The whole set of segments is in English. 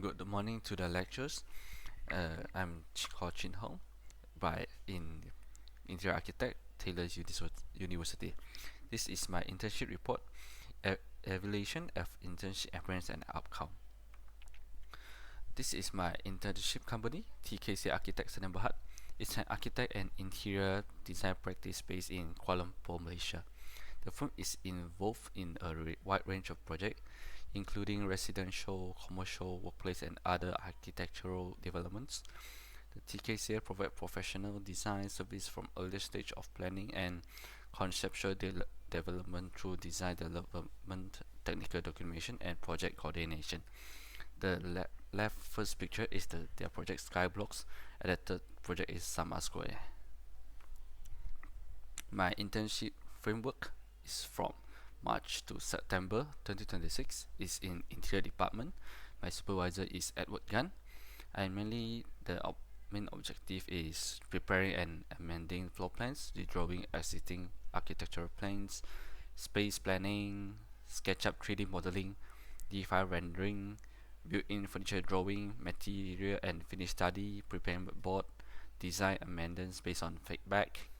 Good morning to the lecturers. I'm called Chin Hong by in Interior Architect, Taylor's University. This is my internship report, evaluation of internship experience and outcome. This is my internship company, TKC Architects and Berhad. It's an architect and interior design practice based in Kuala Lumpur, Malaysia. The firm is involved in a wide range of projects, including residential, commercial, workplace, and other architectural developments. The TKCA provides professional design service from early stage of planning and conceptual development through design development, technical documentation, and project coordination. The left first picture is their project Skyblocks, and the third project is Sama Square. My internship framework is from March to September 2026. Is in interior department. My supervisor is Edward Gunn. And mainly the main objective is preparing and amending floor plans, redrawing existing architectural plans, space planning, SketchUp 3D modeling, DeFi rendering, built-in furniture drawing, material and finish study, preparing board, design amendments based on feedback.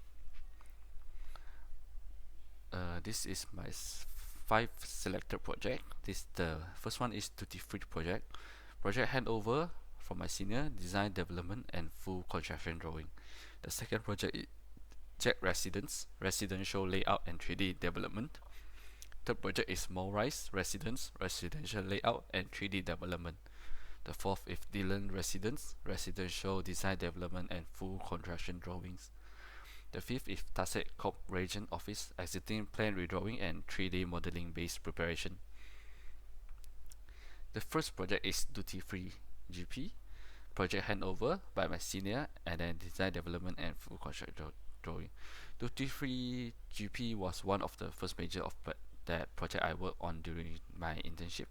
This is my 5 selected project. The first one is duty free project. Project handover from my senior, design development and full construction drawing. The second project is Jack Residence, residential layout and 3D development. Third project is Mall Rise Residence, residential layout and 3D development. The fourth is Dylan Residence, residential design development and full construction drawings. The fifth is Tasset Corp Region Office, existing plan redrawing and 3D modeling based preparation. The first project is Duty Free GP, project handover by my senior, and then design development and full construction drawing. Duty Free GP was one of the first major of that project I worked on during my internship.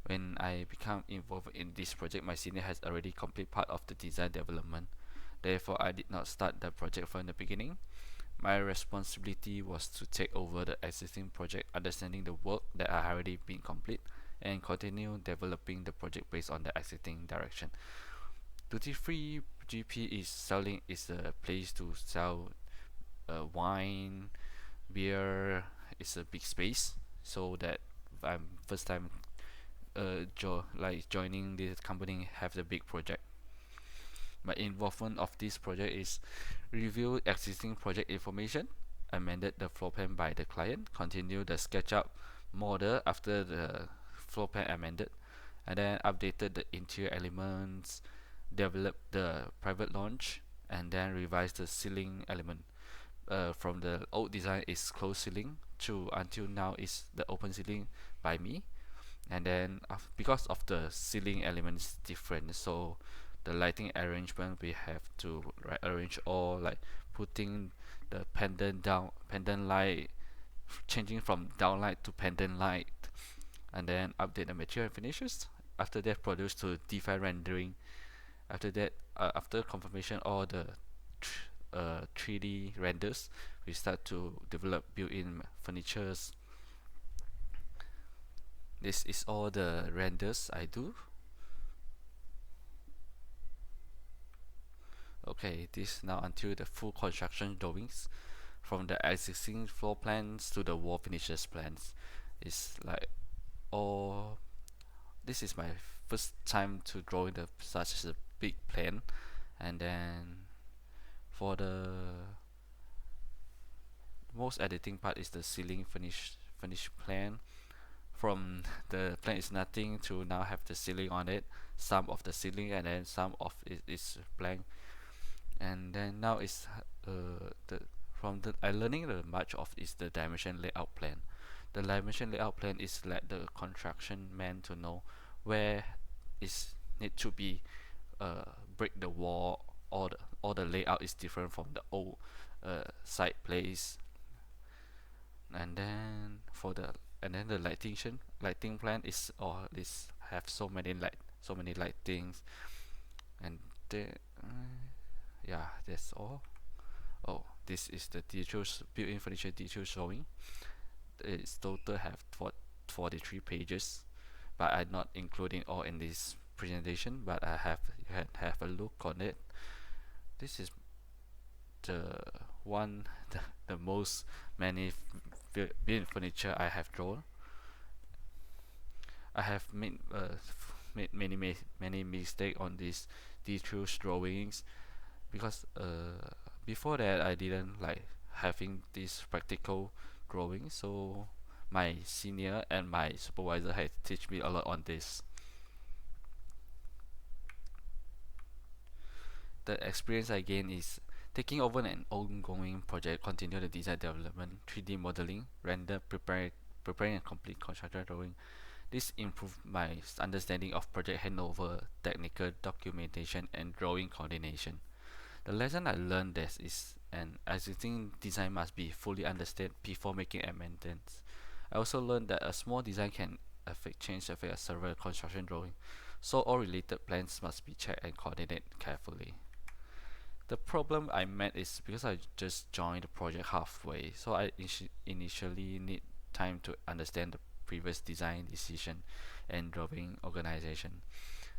When I became involved in this project, my senior has already completed part of the design development. Therefore, I did not start the project from the beginning. My responsibility was to take over the existing project, understanding the work that had already been complete, and continue developing the project based on the existing direction. Duty free GP is a place to sell wine, beer. It's a big space, so that I'm first time joining this company have the big project. My involvement of this project is review existing project information, amended the floor plan by the client, continue the SketchUp model after the floor plan amended, and then updated the interior elements, developed the private lounge, and then revised the ceiling element. From the old design is closed ceiling to until now is the open ceiling by me, and then because of the ceiling elements different, so the lighting arrangement we have to arrange all, like putting the pendant light, changing from downlight to pendant light, and then update the material and finishes. After that, produce to DeFi rendering. After that, after confirmation all the 3D renders, we start to develop built-in furnitures. This is all the renders I do. Okay, this now until the full construction drawings, from the existing floor plans to the wall finishes plans. It's like all. This is my first time to drawing the such a big plan, and then for the most editing part is the ceiling finish plan. From the plan is nothing to now have the ceiling on it, some of the ceiling, and then some of it is blank. And then now is the from the I learning the much of is the dimension layout plan. The dimension layout plan is let the construction man to know where is need to be break the wall. All the layout is different from the old site place. And then for the and then the lighting plan is this have so many lightings. And the yeah, that's all. Oh, this is the details, built-in furniture detail showing. It's total have 43 pages, but I'm not including all in this presentation, but you can have a look on it. This is the one the most many built furniture I have drawn. I have made many mistake on these details drawings because before that I didn't like having this practical drawing, so my senior and my supervisor had teach me a lot on this. The experience I gained is taking over an ongoing project, continue the design development, 3D modeling, render, preparing a complete construction drawing. This improved my understanding of project handover, technical documentation, and drawing coordination. The lesson I learned that is an existing design must be fully understood before making amendments. I also learned that a small design can affect several construction drawing, so all related plans must be checked and coordinated carefully. The problem I met is because I just joined the project halfway, so I initially need time to understand the previous design decision and drawing organization.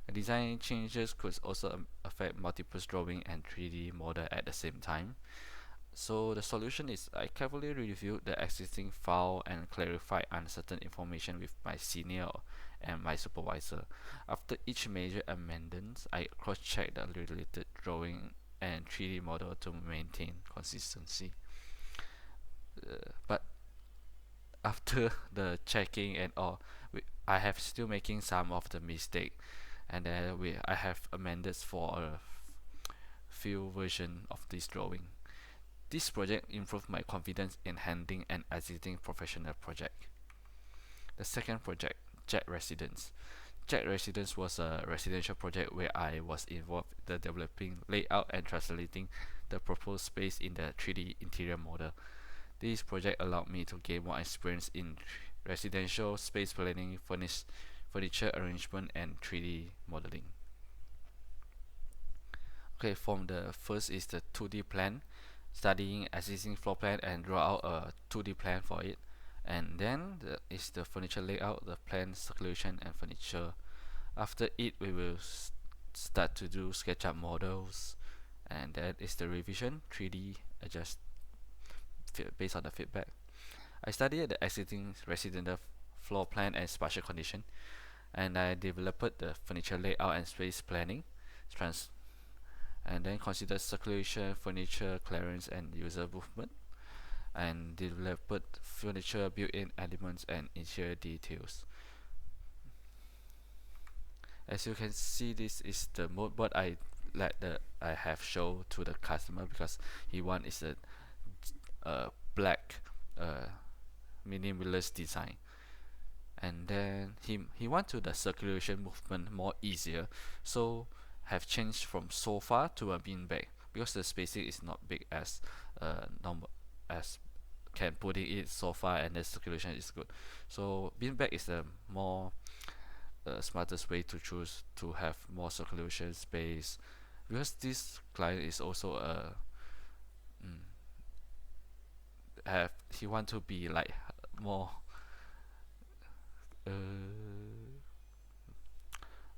The design changes could also affect multiple drawing and 3D model at the same time. So the solution is I carefully reviewed the existing file and clarified uncertain information with my senior and my supervisor. After each major amendment, I cross-checked the related drawing and 3D model to maintain consistency. But after the checking and all, I have still making some of the mistake, and then I have amended for a few version of this drawing. This project improved my confidence in handling an existing professional project. The second project, Jet Residence. Jet Residence was a residential project where I was involved in the developing layout and translating the proposed space in the 3D interior model. This project allowed me to gain more experience in residential space planning, furniture arrangement, and 3D modeling. Okay, from the first is the 2D plan, studying existing floor plan and draw out a 2D plan for it. And then is the furniture layout, the plan circulation and furniture. After it, we will start to do SketchUp models, and that is the revision, 3D adjust based on the feedback. I studied the existing residential floor plan and spatial condition, and I developed the furniture layout and space planning, and then considered circulation, furniture clearance, and user movement, and developed furniture built-in elements and interior details. As you can see, this is the mood board I have shown to the customer because he want is a black minimalist design, and then he want to the circulation movement more easier, so have changed from sofa to a beanbag because the spacing is not big as normal as can putting it sofa, and the circulation is good. So beanbag is the more smartest way to choose to have more circulation space, because this client is also mm, have he want to be like more uh,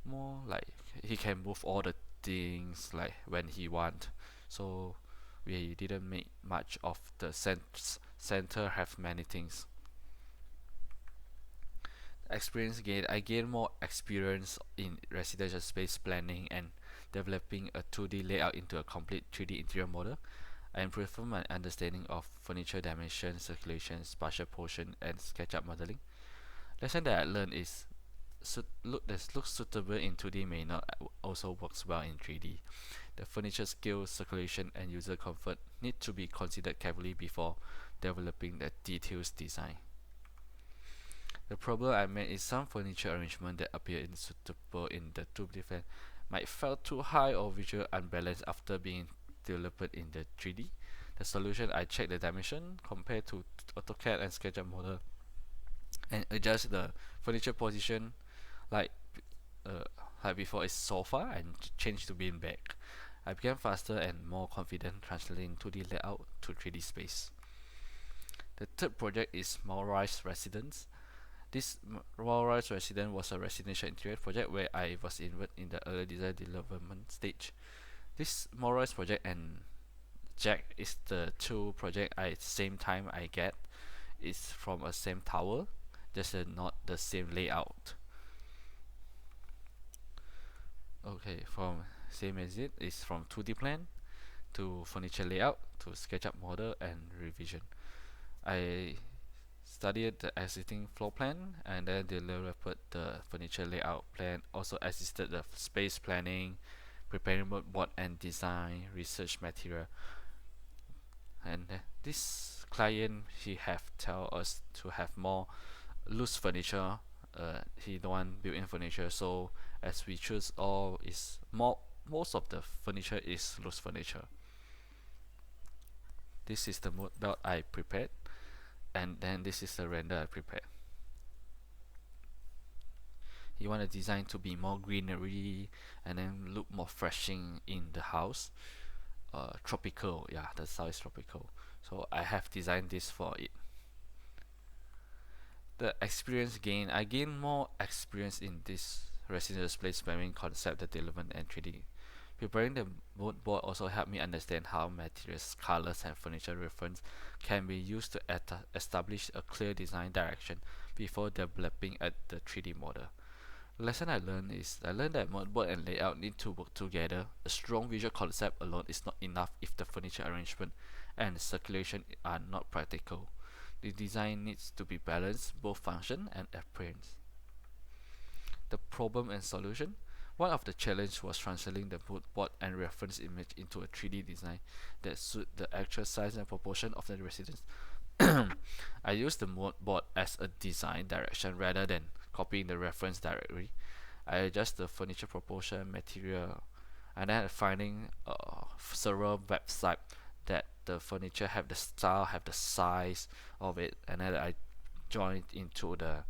more like he can move all the things like when he want. So we didn't make much of the center have many things. Experience gain, I gain more experience in residential space planning and developing a 2D layout into a complete 3D interior model. I improved my understanding of furniture dimension, circulation, spatial portion, and SketchUp modeling. Lesson that I learned is that looks suitable in 2D may not also works well in 3D. The furniture scale, circulation, and user comfort need to be considered carefully before developing the details design. The problem I met is some furniture arrangement that appear unsuitable in the 2D plan might feel too high or visually unbalanced after being developed in the 3D. The solution, I check the dimension compared to AutoCAD and SketchUp model and adjust the furniture position like like before is sofa and change to beanbag. I became faster and more confident translating 2D layout to 3D space. The third project is Maurice Residence. This Rise Resident was a residential interior project where I was involved in the early design development stage. This Rise project and Jack is the two project I same time I get. It's from a same tower, just not the same layout. Okay, from same as it is from 2D plan to furniture layout to SketchUp model and revision. I studied the existing floor plan and then developed the furniture layout plan. Also assisted the space planning, preparing mood board and design, research material. And this client he have tell us to have more loose furniture. He don't want built-in furniture, so as we choose all is more most of the furniture is loose furniture. This is the mood belt I prepared, and then this is the render I prepared. You want the design to be more greenery and then look more freshing in the house. Tropical, yeah, the style is tropical. So I have designed this for it. The experience gain, I gain more experience in this residential place planning concept, the development and 3D. Preparing the mood board also helped me understand how materials, colors, and furniture reference can be used to establish a clear design direction before developing the 3D model. The lesson I learned is I learned that mood board and layout need to work together. A strong visual concept alone is not enough if the furniture arrangement and circulation are not practical. The design needs to be balanced, both function and appearance. The problem and solution. One of the challenge was translating the mood board and reference image into a 3D design that suit the actual size and proportion of the residence. I used the mood board as a design direction rather than copying the reference directly. I adjust the furniture proportion, material, and then finding several websites that the furniture have the style, have the size of it, and then I joined into the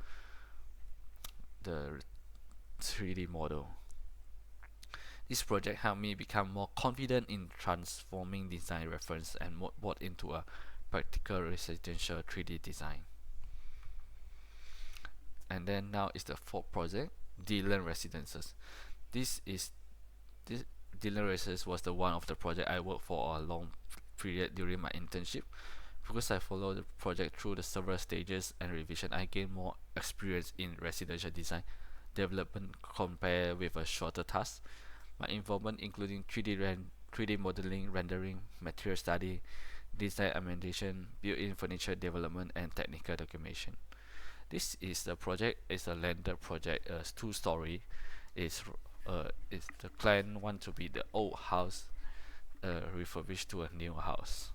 3D model. This project helped me become more confident in transforming design reference and mood board into a practical residential 3D design. And then now is the fourth project, Dylan Residences. This Dylan Residences was the one of the project I worked for a long period during my internship. Because I followed the project through the several stages and revision, I gained more experience in residential design development compared with a shorter task. My involvement including 3D modeling, rendering, material study, design amendation, built-in furniture development, and technical documentation. This is the project. It's a landed project. It's 2 story. It's the client want to be the old house refurbished to a new house.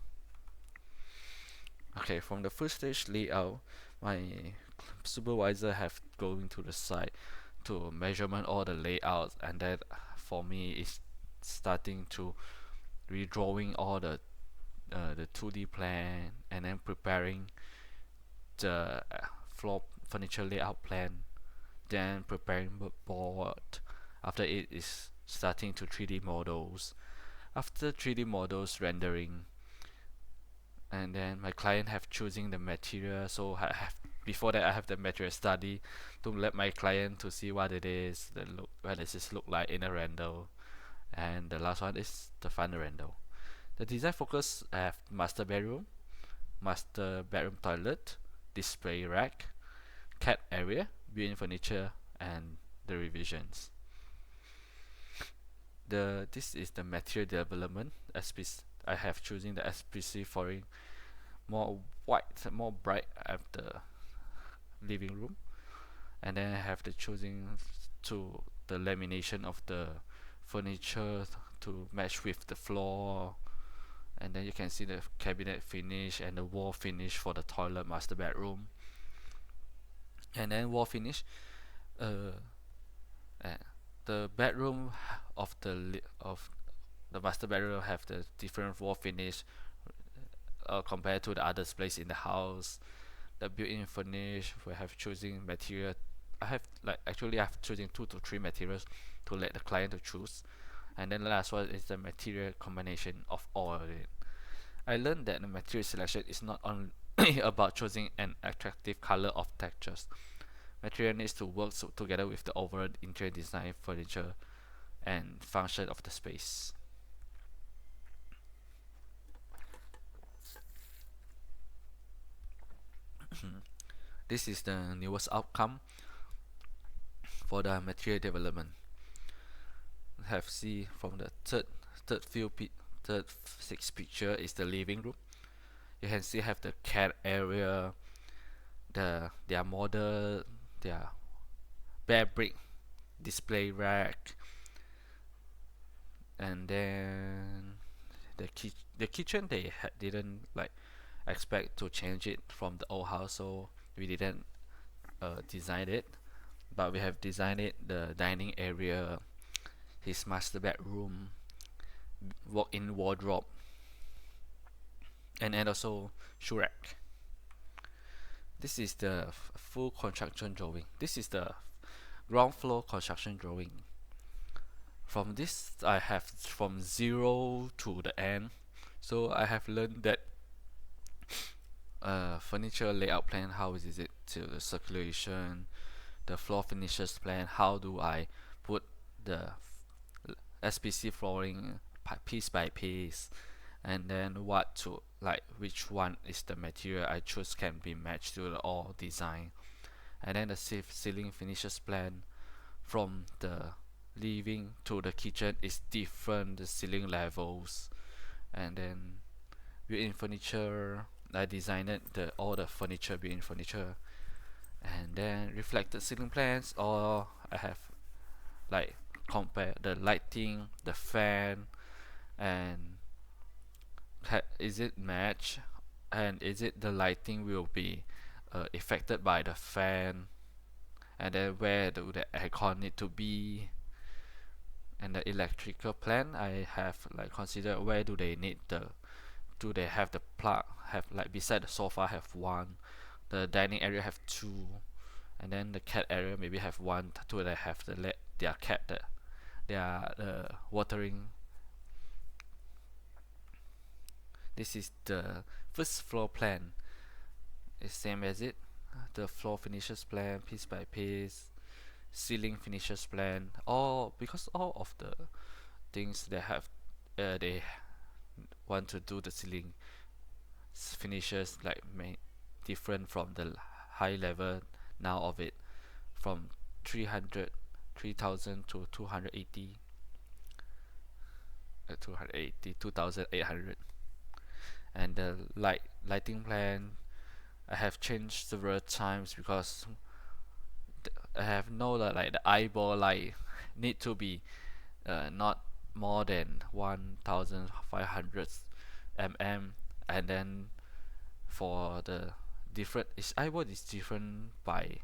Okay, from the first stage layout, my supervisor have going to the site to measurement all the layouts, and then for me it's starting to redrawing all the 2D plan and then preparing the floor furniture layout plan, then preparing the board. After it is starting to 3D models. After 3D models rendering, and then my client have choosing the material, so I have before that I have the material study to let my client to see what it is, the look, what does this look like in a render, and the last one is the final render. The design focus have master bedroom toilet, display rack, cat area, built-in furniture, and the revisions. This is the material development. I have choosing the SPC for more white, more bright at the living room, and then I have the choosing to the lamination of the furniture to match with the floor, and then you can see the cabinet finish and the wall finish for the toilet master bedroom, and then wall finish. Uh, the bedroom of the master bedroom have the different wall finish compared to the other place in the house. The built-in furnish, we have choosing material. I have choosing 2 to 3 materials to let the client to choose, and then the last one is the material combination of all of it. I learned that the material selection is not only about choosing an attractive color of textures, Material needs to work together with the overall interior design, furniture, and function of the space. This is the newest outcome for the material development. Have see from the third six picture is the living room. You can see have the cat area, their model, their bare brick display rack, and then the kitchen they didn't like expect to change it from the old house, so we didn't design it, but we have designed it the dining area, his master bedroom, walk-in wardrobe, and also shoe rack. This is the full construction drawing. This is the ground floor construction drawing. From this I have from zero to the end, so I have learned that furniture layout plan, how is it to the circulation, the floor finishes plan, how do I put the SPC flooring piece by piece, and then what to like which one is the material I choose can be matched to the all design, and then the ceiling finishes plan from the living to the kitchen is different, the ceiling levels, and then built-in furniture I designed all the furniture, built-in furniture, and then reflected ceiling plans, or I have like compare the lighting, the fan, and is it match, and is it the lighting will be affected by the fan, and then where do the aircon need to be, and the electrical plan I have like consider where do they need do they have the plug, have like beside the sofa have one, the dining area have two, and then the cat area maybe have one, two they have their cat their watering. This is the first floor plan. It's same as it. The floor finishes plan, piece by piece, ceiling finishes plan. All because all of the things they have, they want to do the ceiling finishes like different from the high level now of it, from 300 3000 to 280 280 2800. And the lighting plan I have changed several times because I have know that like the eyeball light need to be not more than 1500 mm, and then for the different is eyeball is different by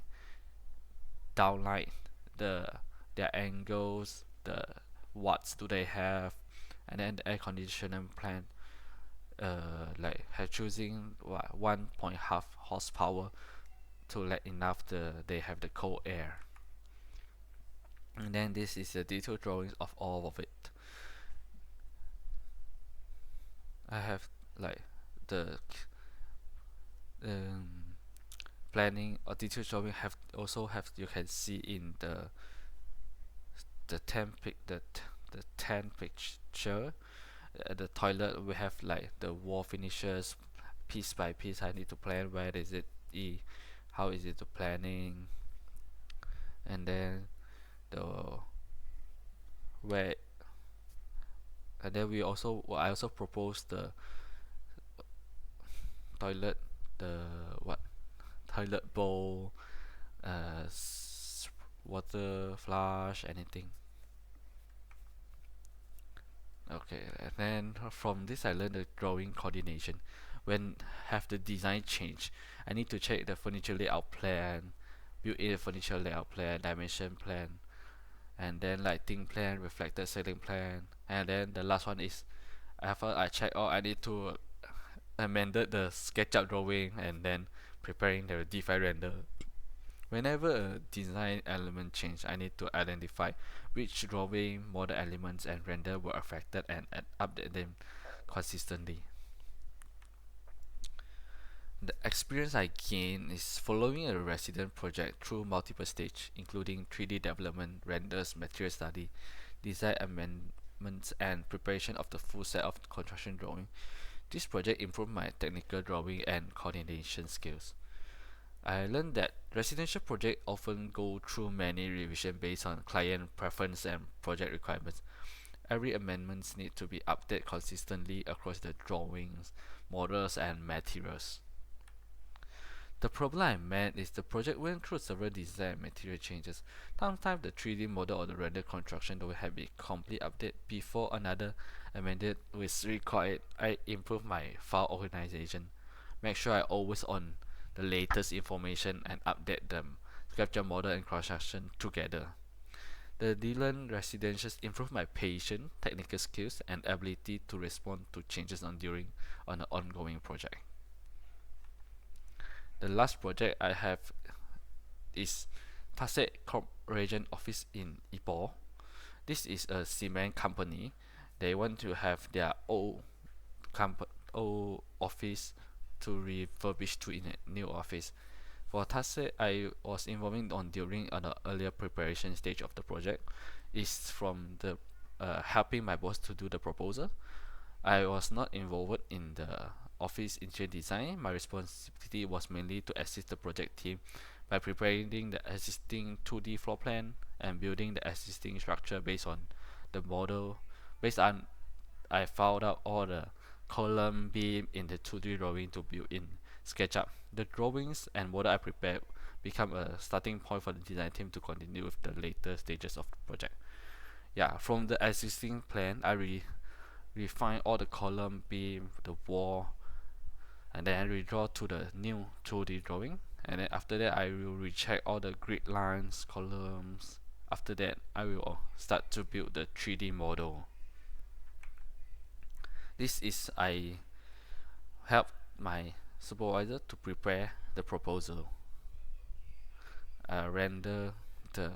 downlight, the their angles, the watts do they have, and then the air conditioning plan like have choosing what 1.5 horsepower to let enough they have the cold air. And then this is the detailed drawings of all of it. I have like the um, planning or detailed drawing have also have you can see in the 10 picture. The toilet we have like the wall finishes piece by piece. I need to plan where is it how is it the planning, and then the where, and then I also propose the toilet, the what toilet bowl, water flush, anything. Okay, and then from this I learned the drawing coordination. When have the design change, I need to check the furniture layout plan, built-in furniture layout plan, dimension plan, and then lighting plan, reflected ceiling plan, and then the last one is after I check all I need to amended the SketchUp drawing and then preparing the DeFi render. Whenever a design element change, I need to identify which drawing, model elements, and render were affected and update them consistently. The experience I gained is following a resident project through multiple stages, including 3D development, renders, material study, design amendments, and preparation of the full set of construction drawing. This project improved my technical drawing and coordination skills. I learned that residential projects often go through many revisions based on client preference and project requirements. Every amendments need to be updated consistently across the drawings, models, and materials. The problem I met is the project went through several design and material changes. Sometimes the 3D model or the render construction don't have been complete update before another amended was required. I improve my file organization, make sure I always on the latest information and update them, sculpture model and construction together. The Dylan Residentials improve my patience, technical skills, and ability to respond to changes during on an ongoing project. The last project I have is Tasek Corp Region Office in Ipoh. This is a cement company. They want to have their old office to refurbish to in a new office. For Tasek, I was involving on during an earlier preparation stage of the project. Is from the helping my boss to do the proposal. I was not involved in the office interior design. My responsibility was mainly to assist the project team by preparing the existing 2D floor plan and building the existing structure based on the model. Based on I found out all the column beam in the 2D drawing to build in SketchUp. The drawings and model I prepared become a starting point for the design team to continue with the later stages of the project. Yeah, from the existing plan, I refine all the column beam, the wall, and then I redraw to the new 2D drawing. And then after that, I will recheck all the grid lines, columns. After that, I will start to build the 3D model. This is I help my supervisor to prepare the proposal. Render the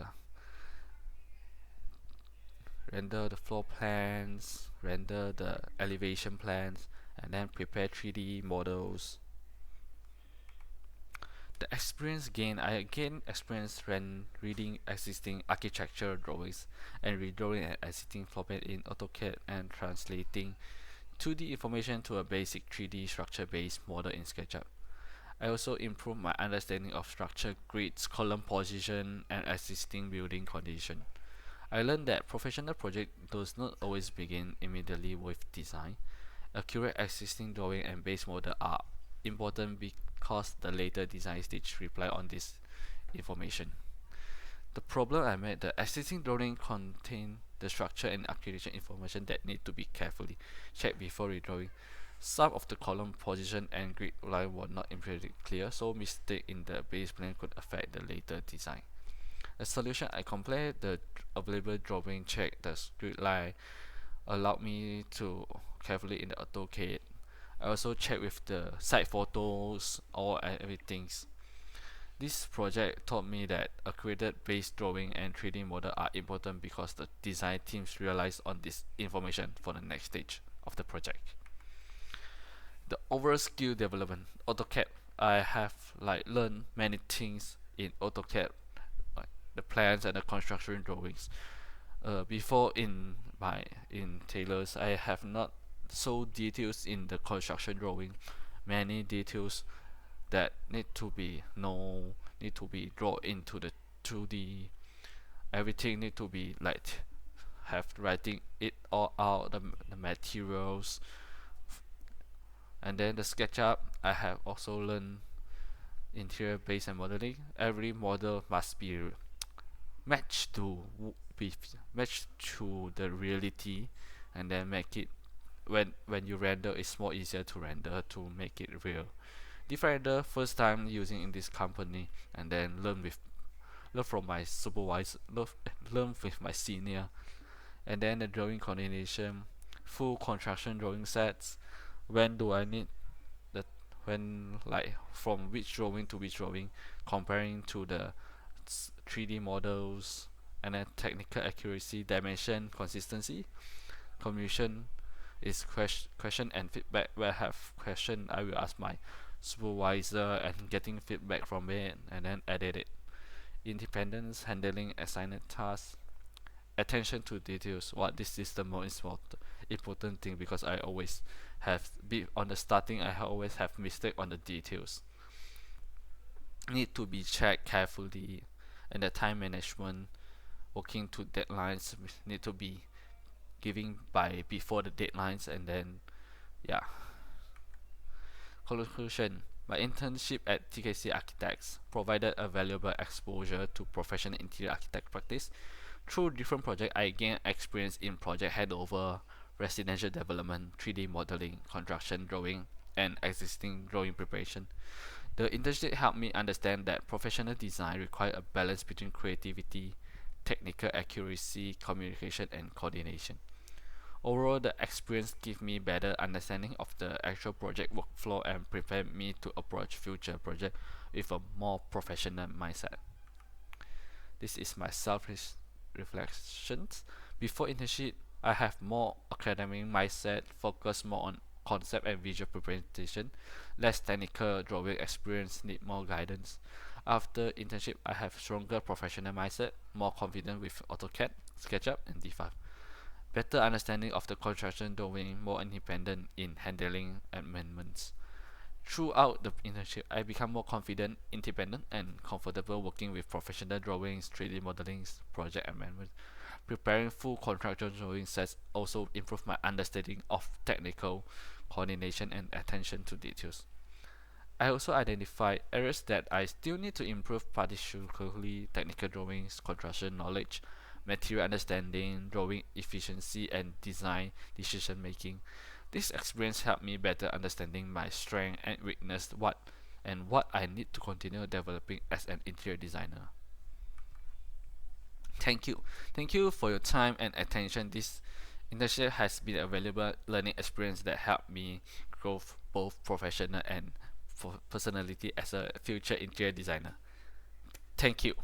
floor plans, render the elevation plans, and then prepare 3D models. The experience gained, I gained experience when reading existing architectural drawings and redrawing an existing floor plan in AutoCAD and translating 2D information to a basic 3D structure-based model in SketchUp. I also improved my understanding of structure grids, column position, and existing building condition. I learned that professional project does not always begin immediately with design. Accurate existing drawing and base model are important because the later design stage rely on this information. The problem I met, the existing drawing contain the structure and architecture information that need to be carefully checked before redrawing. Some of the column position and grid line were not immediately clear, so mistake in the base plan could affect the later design. A solution, I compared the available drawing, check the grid line, allowed me to carefully in the AutoCAD. I also check with the site photos, all everything. This project taught me that accurate base drawing and 3D model are important because the design teams relies on this information for the next stage of the project. The overall skill development, AutoCAD. I have learned many things in AutoCAD, like the plans and the construction drawings. Before in Taylor's, I have not so details in the construction drawing. Many details that need to be drawn into the 2D. Everything need to be have writing it all out, the materials. And then the SketchUp, I have also learned interior base and modeling. Every model must be matched to the reality, and then make it when you render, it's more easier to render to make it real. Different render first time using in this company, and then learn from my supervisor, learn with my senior, and then the drawing coordination, full construction drawing sets. When do I need the from which drawing to which drawing, comparing to the 3D models, and then technical accuracy, dimension, consistency, communication is question and feedback. Where I have question, I will ask my supervisor and getting feedback from it and then edit it. Independence, handling assigned tasks, attention to details. What this is the most important thing, because I always have on the starting I always have mistake on the details. Need to be checked carefully, and the time management, working to deadlines need to be giving by before the deadlines, and then yeah. Conclusion: my internship at TKC Architects provided a valuable exposure to professional interior architect practice. Through different projects, I gained experience in project handover, residential development, 3D modeling, construction drawing, and existing drawing preparation. The internship helped me understand that professional design requires a balance between creativity, technical accuracy, communication, and coordination. Overall, the experience gave me better understanding of the actual project workflow and prepared me to approach future projects with a more professional mindset. This is my self-reflections. Before internship, I have more academic mindset, focus more on concept and visual presentation, less technical drawing experience, need more guidance. After internship, I have stronger professional mindset, more confident with AutoCAD, SketchUp, and D5. Better understanding of the construction drawing, more independent in handling amendments. Throughout the internship, I become more confident, independent, and comfortable working with professional drawings, 3D modeling, project amendments. Preparing full construction drawing sets also improve my understanding of technical coordination and attention to details. I also identify areas that I still need to improve, particularly technical drawings, construction knowledge, material understanding, drawing efficiency, and design decision making. This experience helped me better understanding my strength and weakness, what I need to continue developing as an interior designer. Thank you. Thank you for your time and attention. This internship has been a valuable learning experience that helped me grow both professional and personality as a future interior designer. Thank you.